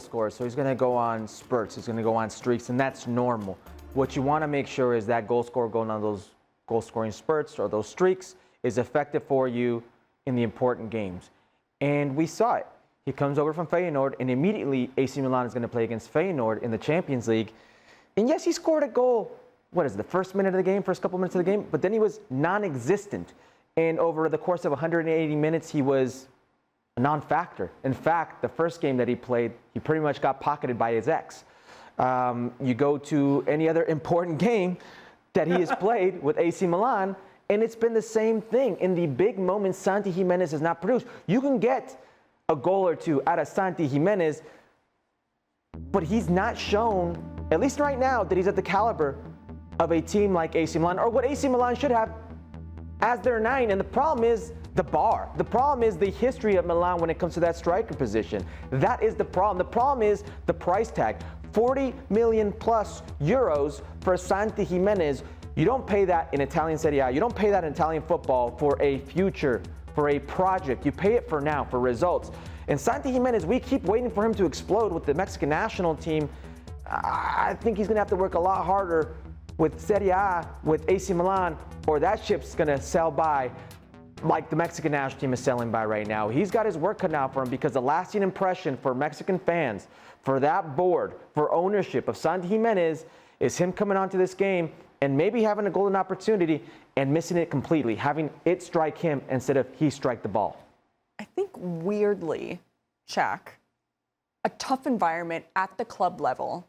scorer, so he's going to go on spurts, he's going to go on streaks, and that's normal. What you want to make sure is that goal scorer going on those goal scoring spurts or those streaks is effective for you in the important games. And we saw it. He comes over from Feyenoord, and immediately AC Milan is going to play against Feyenoord in the Champions League. And yes, he scored a goal, the first minute of the game, first couple minutes of the game, but then he was non-existent. And over the course of 180 minutes, he was a non-factor. In fact, the first game that he played, he pretty much got pocketed by his ex. You go to any other important game that he has played with AC Milan, and it's been the same thing. In the big moments, Santi Giménez has not produced. You can get a goal or two out of Santi Giménez, but he's not shown, at least right now, that he's at the caliber of a team like AC Milan, or what AC Milan should have as their 9. And the problem is the bar. The problem is the history of Milan when it comes to that striker position. That is the problem. The problem is the price tag. 40 million plus euros for Santi Giménez. You don't pay that in Italian Serie A. You don't pay that in Italian football for a future, for a project. You pay it for now, for results. And Santi Giménez, we keep waiting for him to explode with the Mexican national team. I think he's going to have to work a lot harder with Serie A, with AC Milan, or that ship's going to sail by like the Mexican national team is sailing by right now. He's got his work cut out for him, because the lasting impression for Mexican fans, for that board, for ownership of Santi Giménez is him coming onto this game and maybe having a golden opportunity and missing it completely, having it strike him instead of he strike the ball. I think weirdly, Shaq, a tough environment at the club level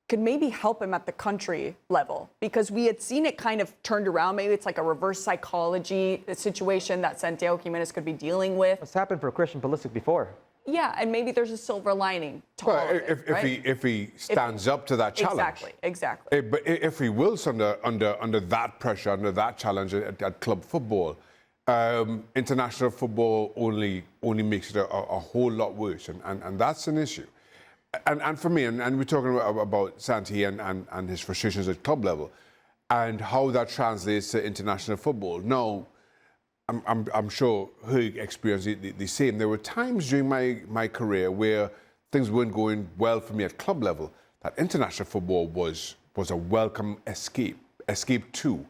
could maybe help him at the country level, because we had seen it kind of turned around. Maybe it's like a reverse psychology situation that Santiago Giménez could be dealing with. It's happened for Christian Pulisic before. Yeah, and maybe there's a silver lining to all of it, right? If he stands up to that challenge. Exactly. But if he wills under that pressure, under that challenge at club football, international football only makes it a whole lot worse, and that's an issue. And for me, and we're talking about Santi and his frustrations at club level, and how that translates to international football. Now, I'm sure he experienced the same. There were times during my career where things weren't going well for me at club level. That international football was a welcome escape too,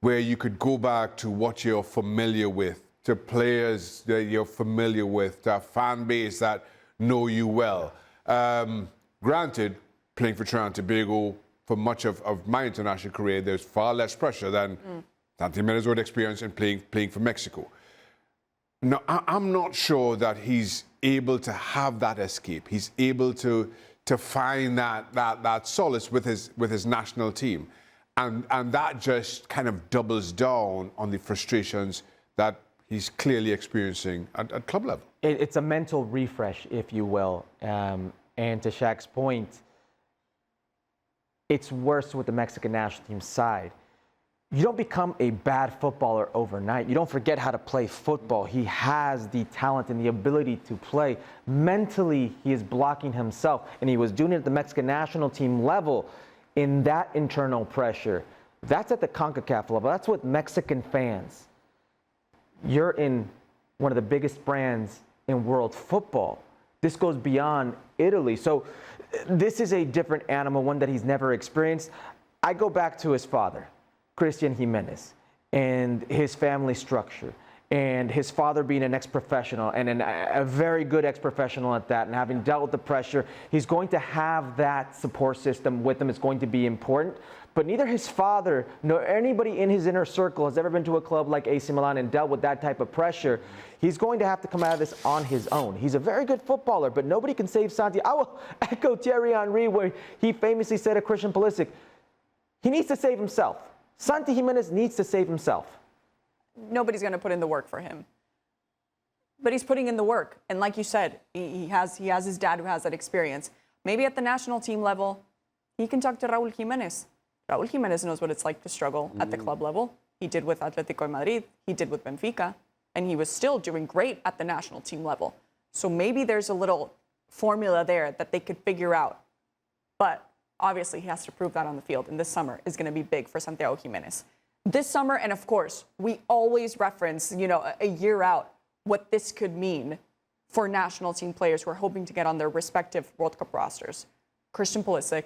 where you could go back to what you're familiar with, to players that you're familiar with, to a fan base that know you well. Granted, playing for Trinidad and Tobago for much of my international career, there's far less pressure than Santi Giménez would experience in playing for Mexico. Now, I'm not sure that he's able to have that escape. He's able to find that solace with his national team. And that just kind of doubles down on the frustrations that he's clearly experiencing at club level. It's a mental refresh, if you will. And to Shaq's point, it's worse with the Mexican national team side. You don't become a bad footballer overnight. You don't forget how to play football. He has the talent and the ability to play. Mentally, he is blocking himself, and he was doing it at the Mexican national team level in that internal pressure. That's at the CONCACAF level. That's with Mexican fans. You're in one of the biggest brands in world football. This goes beyond Italy. So this is a different animal, one that he's never experienced. I go back to his father, Christian Giménez, and his family structure, and his father being an ex-professional, and a very good ex-professional at that, and having dealt with the pressure, he's going to have that support system with him. It's going to be important. But neither his father nor anybody in his inner circle has ever been to a club like AC Milan and dealt with that type of pressure. He's going to have to come out of this on his own. He's a very good footballer, but nobody can save Santi. I will echo Thierry Henry, where he famously said to Christian Pulisic, he needs to save himself. Santi Giménez needs to save himself. Nobody's going to put in the work for him. But he's putting in the work. And like you said, he has his dad who has that experience. Maybe at the national team level, he can talk to Raúl Jiménez. Raúl Jiménez knows what it's like to struggle at the club level. He did with Atlético de Madrid. He did with Benfica. And he was still doing great at the national team level. So maybe there's a little formula there that they could figure out. But obviously, he has to prove that on the field. And this summer is going to be big for Santiago Giménez. This summer, and of course, we always reference, a year out, what this could mean for national team players who are hoping to get on their respective World Cup rosters. Christian Pulisic,